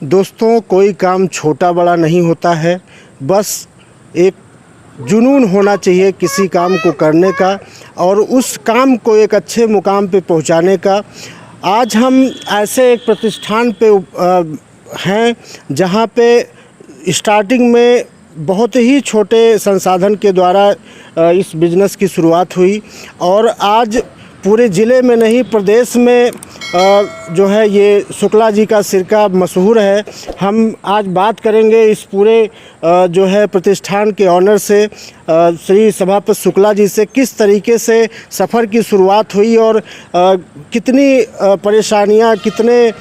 दोस्तों, कोई काम छोटा बड़ा नहीं होता है, बस एक जुनून होना चाहिए किसी काम को करने का और उस काम को एक अच्छे मुकाम पे पहुंचाने का। आज हम ऐसे एक प्रतिष्ठान पे हैं जहां पे स्टार्टिंग में बहुत ही छोटे संसाधन के द्वारा इस बिज़नेस की शुरुआत हुई और आज पूरे ज़िले में नहीं प्रदेश में जो है ये शुक्ला जी का सिरका मशहूर है। हम आज बात करेंगे इस पूरे जो है प्रतिष्ठान के ऑनर से, श्री सभापति शुक्ला जी से, किस तरीके से सफ़र की शुरुआत हुई और कितनी परेशानियां, कितने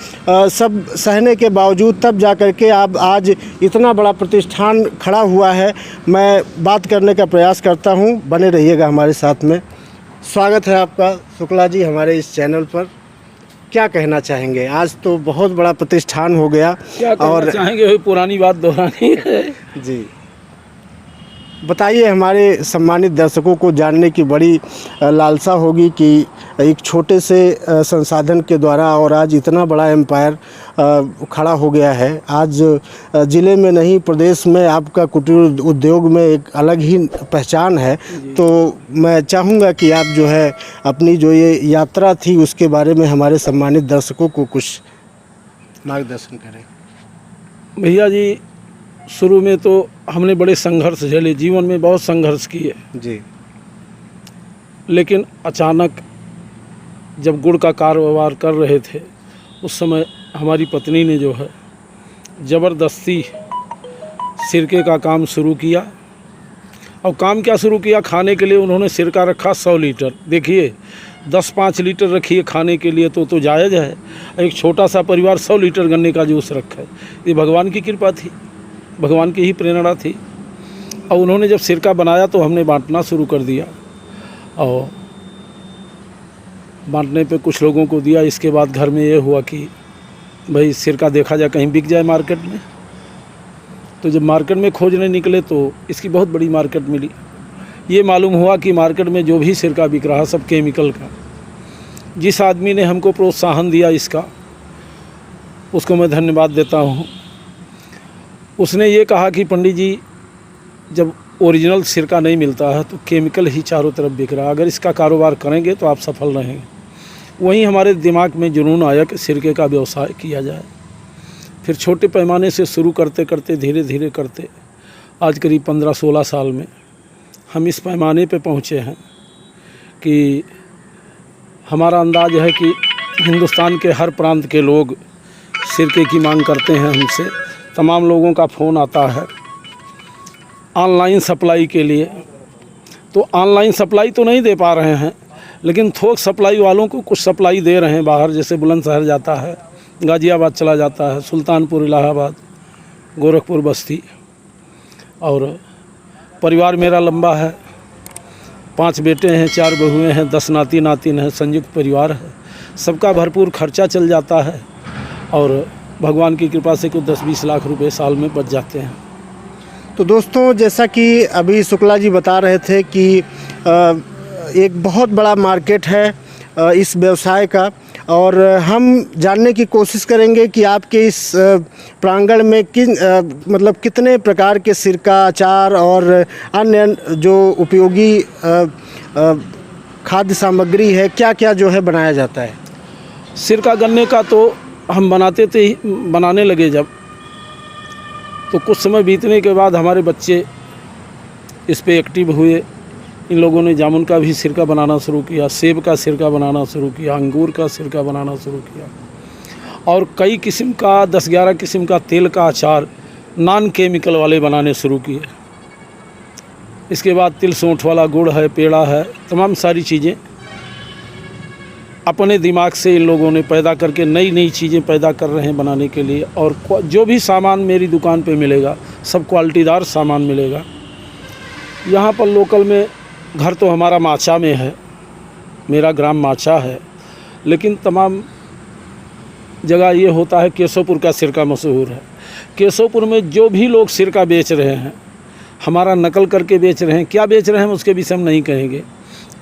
सब सहने के बावजूद तब जा कर के आप आज इतना बड़ा प्रतिष्ठान खड़ा हुआ है। मैं बात करने का प्रयास करता हूं, बने रहिएगा हमारे साथ में। स्वागत है आपका शुक्ला जी हमारे इस चैनल पर। क्या कहना चाहेंगे? आज तो बहुत बड़ा प्रतिष्ठान हो गया। क्या कहना चाहेंगे? वही पुरानी बात दोहरानी है जी। बताइए, हमारे सम्मानित दर्शकों को जानने की बड़ी लालसा होगी कि एक छोटे से संसाधन के द्वारा और आज इतना बड़ा एम्पायर खड़ा हो गया है। आज ज़िले में नहीं प्रदेश में आपका कुटीर उद्योग में एक अलग ही पहचान है। तो मैं चाहूँगा कि आप जो है अपनी जो ये यात्रा थी उसके बारे में हमारे सम्मानित दर्शकों को कुछ मार्गदर्शन करें। भैया जी, शुरू में तो हमने बड़े संघर्ष झेले, जीवन में बहुत संघर्ष किए जी। लेकिन अचानक जब गुड़ का कारोबार कर रहे थे उस समय हमारी पत्नी ने जो है ज़बरदस्ती सिरके का काम शुरू किया। और काम क्या शुरू किया? खाने के लिए उन्होंने सिरका रखा 100 लीटर। देखिए, 10-5 लीटर रखिए खाने के लिए तो जायज़ है। एक छोटा सा परिवार 100 लीटर गन्ने का जूस रखा है। ये भगवान की कृपा थी, भगवान की ही प्रेरणा थी। और उन्होंने जब सिरका बनाया तो हमने बांटना शुरू कर दिया और बांटने पे कुछ लोगों को दिया। इसके बाद घर में ये हुआ कि भाई सिरका देखा जाए कहीं बिक जाए मार्केट में। तो जब मार्केट में खोजने निकले तो इसकी बहुत बड़ी मार्केट मिली। ये मालूम हुआ कि मार्केट में जो भी सिरका बिक रहा सब केमिकल का। जिस आदमी ने हमको प्रोत्साहन दिया इसका, उसको मैं धन्यवाद देता हूँ। उसने ये कहा कि पंडित जी, जब ओरिजिनल सिरका नहीं मिलता है तो केमिकल ही चारों तरफ बिक रहा है, अगर इसका कारोबार करेंगे तो आप सफल रहेंगे। वहीं हमारे दिमाग में जुनून आया कि सिरके का व्यवसाय किया जाए। फिर छोटे पैमाने से शुरू करते करते धीरे धीरे करते आज करीब 15-16 साल में हम इस पैमाने पे पहुँचे हैं कि हमारा अंदाज है कि हिंदुस्तान के हर प्रांत के लोग सिरके की मांग करते हैं हमसे। तमाम लोगों का फ़ोन आता है ऑनलाइन सप्लाई के लिए। तो ऑनलाइन सप्लाई तो नहीं दे पा रहे हैं, लेकिन थोक सप्लाई वालों को कुछ सप्लाई दे रहे हैं बाहर। जैसे बुलंदशहर जाता है, गाज़ियाबाद चला जाता है, सुल्तानपुर, इलाहाबाद, गोरखपुर, बस्ती। और परिवार मेरा लंबा है, 5 बेटे हैं, 4 बहुएँ हैं, 10 नाती नातिन हैं, संयुक्त परिवार है। सबका भरपूर खर्चा चल जाता है और भगवान की कृपा से कुछ 10-20 लाख रुपए साल में बच जाते हैं। तो दोस्तों, जैसा कि अभी शुक्ला जी बता रहे थे कि एक बहुत बड़ा मार्केट है इस व्यवसाय का और हम जानने की कोशिश करेंगे कि आपके इस प्रांगण में मतलब कितने प्रकार के सिरका, अचार और अन्य जो उपयोगी खाद्य सामग्री है, क्या क्या जो है बनाया जाता है। सिरका गन्ने का तो हम बनाने लगे जब, तो कुछ समय बीतने के बाद हमारे बच्चे इस पे एक्टिव हुए। इन लोगों ने जामुन का भी सिरका बनाना शुरू किया, सेब का सिरका बनाना शुरू किया, अंगूर का सिरका बनाना शुरू किया और कई किस्म का 10-11 किस्म का तेल का अचार नॉन केमिकल वाले बनाने शुरू किए। इसके बाद तिल सौंठ वाला गुड़ है, पेड़ा है, तमाम सारी चीज़ें अपने दिमाग से इन लोगों ने पैदा करके नई नई चीज़ें पैदा कर रहे हैं बनाने के लिए। और जो भी सामान मेरी दुकान पे मिलेगा सब क्वालिटीदार सामान मिलेगा। यहाँ पर लोकल में घर तो हमारा माचा में है, मेरा ग्राम माचा है, लेकिन तमाम जगह ये होता है केशवपुर का सिरका मशहूर है। केशवपुर में जो भी लोग सिरका बेच रहे हैं हमारा नकल करके बेच रहे हैं। क्या बेच रहे हैं उसके विषय हम नहीं कहेंगे।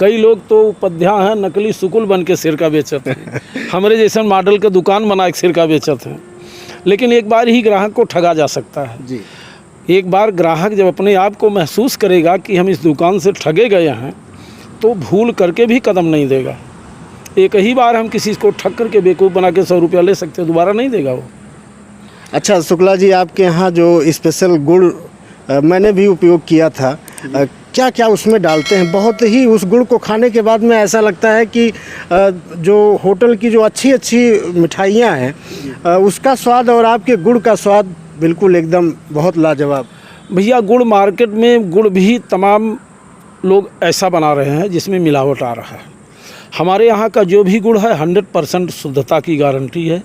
कई लोग तो उपाध्याय हैं, नकली सुकुल बन के सिरका बेचते हैं। हमारे जैसे मॉडल के दुकान बना के सिरका बेचते हैं। लेकिन एक बार ही ग्राहक को ठगा जा सकता है। जी। एक बार ग्राहक जब अपने आप को महसूस करेगा कि हम इस दुकान से ठगे गए हैं तो भूल करके भी कदम नहीं देगा। एक ही बार हम किसी को ठग करके बेवकूफ़ बना के 100 रुपया ले सकते हैं, दोबारा नहीं देगा वो। अच्छा शुक्ला जी, आपके यहाँ जो स्पेशल गुड़ मैंने भी उपयोग किया था, क्या क्या उसमें डालते हैं? बहुत ही उस गुड़ को खाने के बाद में ऐसा लगता है कि जो होटल की जो अच्छी अच्छी मिठाइयाँ हैं उसका स्वाद और आपके गुड़ का स्वाद बिल्कुल एकदम बहुत लाजवाब। भैया गुड़ मार्केट में गुड़ भी तमाम लोग ऐसा बना रहे हैं जिसमें मिलावट आ रहा है। हमारे यहाँ का जो भी गुड़ है 100% शुद्धता की गारंटी है।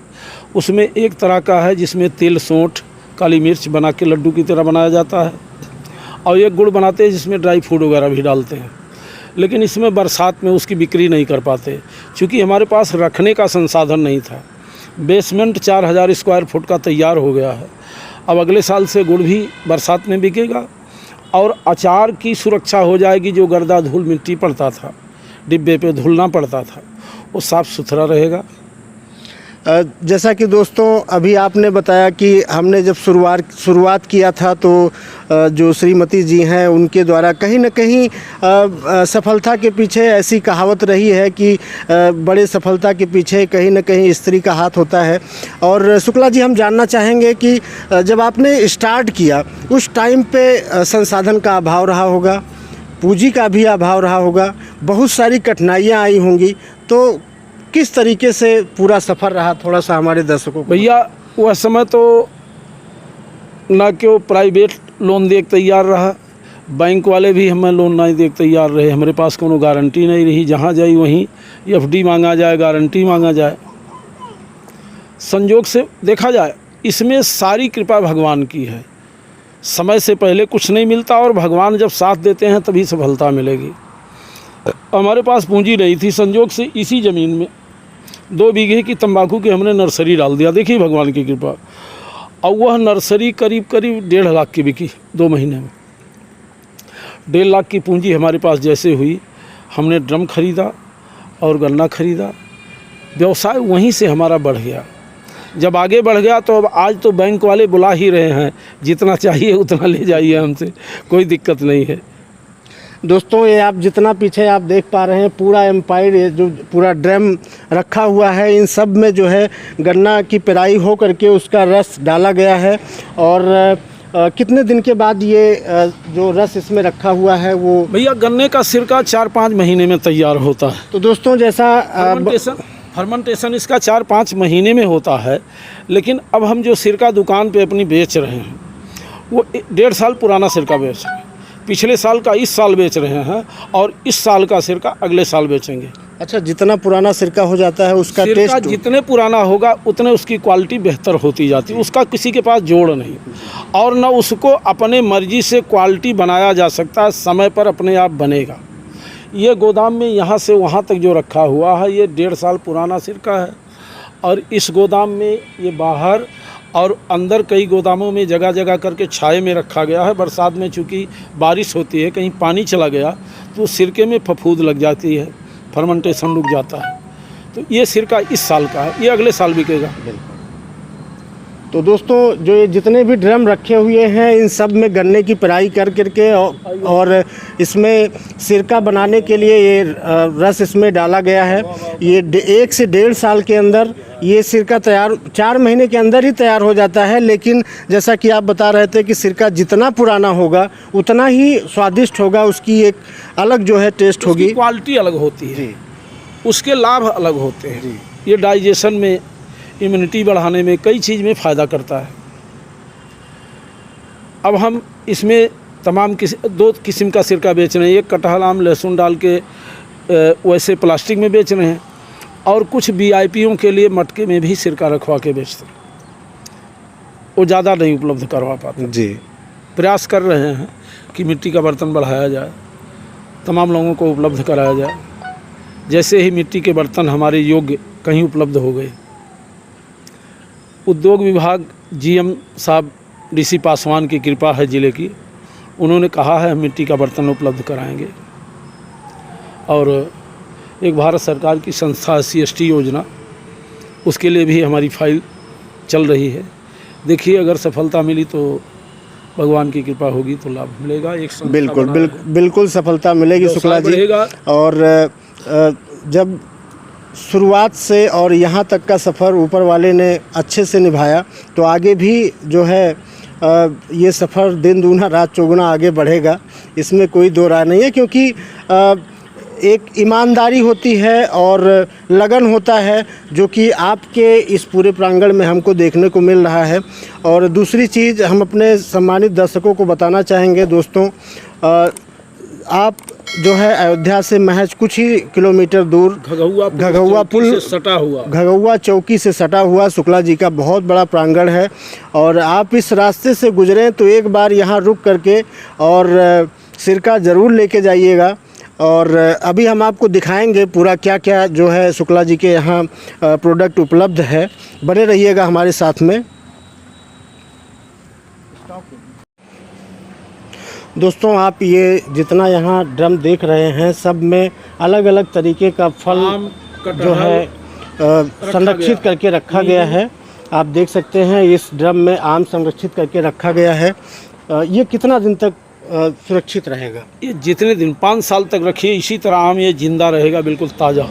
उसमें एक तरह का है जिसमें तिल, सौंठ, काली मिर्च बना के लड्डू की तरह बनाया जाता है, और एक गुड़ बनाते हैं जिसमें ड्राई फ्रूट वगैरह भी डालते हैं। लेकिन इसमें बरसात में उसकी बिक्री नहीं कर पाते क्योंकि हमारे पास रखने का संसाधन नहीं था। बेसमेंट 4000 स्क्वायर फुट का तैयार हो गया है। अब अगले साल से गुड़ भी बरसात में बिकेगा और अचार की सुरक्षा हो जाएगी। जो गर्दा धूल मिट्टी पड़ता था, डिब्बे पे धुलना पड़ता था, वो साफ़ सुथरा रहेगा। जैसा कि दोस्तों अभी आपने बताया कि हमने जब शुरुआत किया था तो जो श्रीमती जी हैं उनके द्वारा कहीं न कहीं सफलता के पीछे ऐसी कहावत रही है कि बड़े सफलता के पीछे कहीं न कहीं स्त्री का हाथ होता है। और शुक्ला जी, हम जानना चाहेंगे कि जब आपने स्टार्ट किया उस टाइम पे संसाधन का अभाव रहा होगा, पूंजी का भी अभाव रहा होगा, बहुत सारी कठिनाइयाँ आई होंगी, तो किस तरीके से पूरा सफ़र रहा, थोड़ा सा हमारे दर्शकों को? भैया वह समय तो ना कि वो प्राइवेट लोन दे तैयार रहा, बैंक वाले भी हमें लोन नहीं दे तैयार रहे। हमारे पास कोनो गारंटी नहीं रही, जहाँ जाई वहीं FD मांगा जाए, गारंटी मांगा जाए। संजोग से देखा जाए इसमें सारी कृपा भगवान की है। समय से पहले कुछ नहीं मिलता और भगवान जब साथ देते हैं तभी सफलता मिलेगी। हमारे पास पूंजी नहीं थी, संजोग से इसी ज़मीन में 2 बीघे की तंबाकू की हमने नर्सरी डाल दिया। देखिए भगवान की कृपा। और वह नर्सरी करीब 1.5 लाख की बिकी 2 महीने में। 1.5 लाख की पूंजी हमारे पास जैसे हुई, हमने ड्रम खरीदा और गन्ना खरीदा। व्यवसाय वहीं से हमारा बढ़ गया। जब आगे बढ़ गया तो अब आज तो बैंक वाले बुला ही रहे हैं, जितना चाहिए उतना ले जाइए हमसे, कोई दिक्कत नहीं है। दोस्तों ये आप जितना पीछे आप देख पा रहे हैं पूरा एम्पायर, ये जो पूरा ड्रम रखा हुआ है, इन सब में जो है गन्ना की पेराई हो करके उसका रस डाला गया है। और कितने दिन के बाद ये जो रस इसमें रखा हुआ है वो? भैया गन्ने का सिरका 4-5 महीने में तैयार होता है। तो दोस्तों जैसा फर्मेंटेशन इसका 4-5 महीने में होता है। लेकिन अब हम जो सिरका दुकान पे अपनी बेच रहे हैं वो 1.5 साल पुराना सिरका बेच रहे हैं। पिछले साल का इस साल बेच रहे हैं और इस साल का सिरका अगले साल बेचेंगे। अच्छा, जितना पुराना सिरका हो जाता है उसका टेस्ट जितने पुराना होगा उतने उसकी क्वालिटी बेहतर होती जाती है। उसका किसी के पास जोड़ नहीं, और न उसको अपने मर्जी से क्वालिटी बनाया जा सकता है, समय पर अपने आप बनेगा। ये गोदाम में यहाँ से वहाँ तक जो रखा हुआ है ये 1.5 साल पुराना सिरका है। और इस गोदाम में ये बाहर और अंदर कई गोदामों में जगह जगह करके छाये में रखा गया है। बरसात में चूँकि बारिश होती है, कहीं पानी चला गया तो सिरके में फफूंद लग जाती है, फर्मेंटेशन रुक जाता है। तो ये सिरका इस साल का है, ये अगले साल बिकेगा। तो दोस्तों जो ये जितने भी ड्रम रखे हुए हैं इन सब में गन्ने की पेराई कर करके और इसमें सिरका बनाने के लिए ये रस इसमें डाला गया है। ये 1 से 1.5 साल के अंदर ये सिरका तैयार, 4 महीने के अंदर ही तैयार हो जाता है। लेकिन जैसा कि आप बता रहे थे कि सिरका जितना पुराना होगा उतना ही स्वादिष्ट होगा, उसकी एक अलग जो है टेस्ट होगी, क्वालिटी अलग होती है, उसके लाभ अलग होते हैं। ये डाइजेशन में, इम्यूनिटी बढ़ाने में, कई चीज़ में फ़ायदा करता है। अब हम इसमें तमाम 2 किस्म का सिरका बेच रहे हैं। एक कटहल, आम, लहसुन डाल के वैसे प्लास्टिक में बेच रहे हैं, और कुछ VIPों के लिए मटके में भी सिरका रखवा के बेचते हैं। वो ज़्यादा नहीं उपलब्ध करवा पाते जी। प्रयास कर रहे हैं कि मिट्टी का बर्तन बढ़ाया जाए, तमाम लोगों को उपलब्ध कराया जाए। जैसे ही मिट्टी के बर्तन हमारे योग्य कहीं उपलब्ध हो गए, उद्योग विभाग GM साहब DC पासवान की कृपा है ज़िले की, उन्होंने कहा है हम मिट्टी का बर्तन उपलब्ध कराएंगे। और एक भारत सरकार की संस्था CST योजना, उसके लिए भी हमारी फाइल चल रही है। देखिए अगर सफलता मिली तो भगवान की कृपा होगी तो लाभ मिलेगा। एक संस्था बिल्कुल बना रहे हैं। बिल्कुल सफलता मिलेगी व्यवसाय शुक्ला जी। बढ़ेगा। और जब शुरुआत से और यहाँ तक का सफ़र ऊपर वाले ने अच्छे से निभाया तो आगे भी जो है ये सफ़र दिन दूना रात चौगुना आगे बढ़ेगा, इसमें कोई दो राय नहीं है। क्योंकि एक ईमानदारी होती है और लगन होता है जो कि आपके इस पूरे प्रांगण में हमको देखने को मिल रहा है। और दूसरी चीज़ हम अपने सम्मानित दर्शकों को बताना चाहेंगे दोस्तों, आप जो है अयोध्या से महज कुछ ही किलोमीटर दूर घगौआ पुल से सटा हुआ, घगौआ चौकी से सटा हुआ शुक्ला जी का बहुत बड़ा प्रांगण है। और आप इस रास्ते से गुजरें तो एक बार यहाँ रुक करके और सिरका ज़रूर लेके जाइएगा। और अभी हम आपको दिखाएंगे पूरा क्या क्या जो है शुक्ला जी के यहाँ प्रोडक्ट उपलब्ध है। बने रहिएगा हमारे साथ में। दोस्तों आप ये जितना यहाँ ड्रम देख रहे हैं सब में अलग अलग तरीके का फल जो है संरक्षित करके रखा गया है। आप देख सकते हैं इस ड्रम में आम संरक्षित करके रखा गया है। ये कितना दिन तक सुरक्षित रहेगा? ये जितने दिन 5 साल तक रखिए इसी तरह आम ये जिंदा रहेगा, बिल्कुल ताज़ा।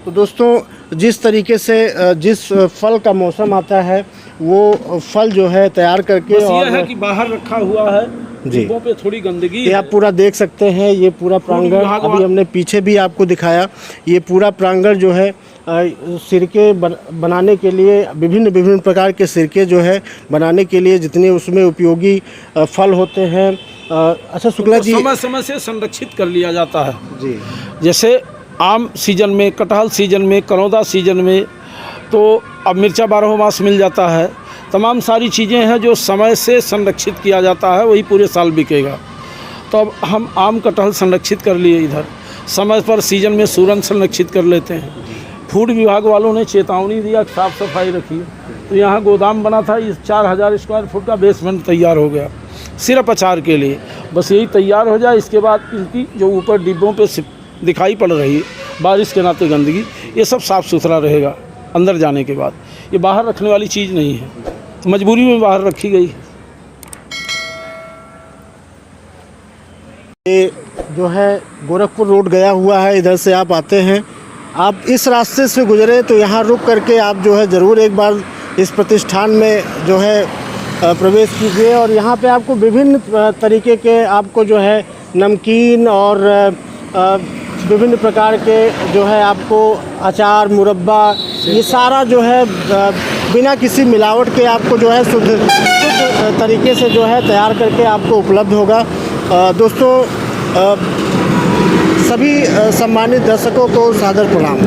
तो दोस्तों जिस तरीके से जिस फल का मौसम आता है वो फल जो है तैयार करके बस और ये है कि बाहर रखा हुआ है, जी। डिब्बों पे थोड़ी गंदगी ये है। आप पूरा देख सकते हैं, ये पूरा प्रांगण अभी हमने पीछे भी आपको दिखाया। ये पूरा प्रांगण जो है सिरके बनाने के लिए विभिन्न प्रकार के सिरके जो है बनाने के लिए जितने उसमें उपयोगी फल होते हैं। अच्छा शुक्ला जी, समय समय से संरक्षित कर लिया जाता है जी। जैसे आम सीजन में, कटहल सीजन में, करौंदा सीजन में, तो अब मिर्चा 12 मास मिल जाता है। तमाम सारी चीज़ें हैं जो समय से संरक्षित किया जाता है, वही पूरे साल बिकेगा। तो अब हम आम कटहल संरक्षित कर लिए इधर, समय पर सीजन में सूरन संरक्षित कर लेते हैं। फूड विभाग वालों ने चेतावनी दिया साफ़ सफाई रखिए, तो यहाँ गोदाम बना था। इस 4000 स्क्वायर फुट का बेसमेंट तैयार हो गया सिर्फ अचार के लिए। बस यही तैयार हो जाए, इसके बाद इनकी जो ऊपर डिब्बों पे दिखाई पड़ रही है बारिश के नाते गंदगी, ये सब साफ़ सुथरा रहेगा अंदर जाने के बाद। ये बाहर रखने वाली चीज़ नहीं है, मजबूरी में बाहर रखी गई। ये जो है गोरखपुर रोड गया हुआ है, इधर से आप आते हैं, आप इस रास्ते से गुजरे तो यहाँ रुक करके आप जो है ज़रूर एक बार इस प्रतिष्ठान में जो है प्रवेश कीजिए। और यहाँ पे आपको विभिन्न तरीके के आपको जो है नमकीन और विभिन्न प्रकार के जो है आपको अचार, मुरब्बा, ये सारा जो है बिना किसी मिलावट के आपको जो है शुद्ध तरीके से जो है तैयार करके आपको उपलब्ध होगा। दोस्तों सभी सम्मानित दर्शकों को सादर प्रणाम।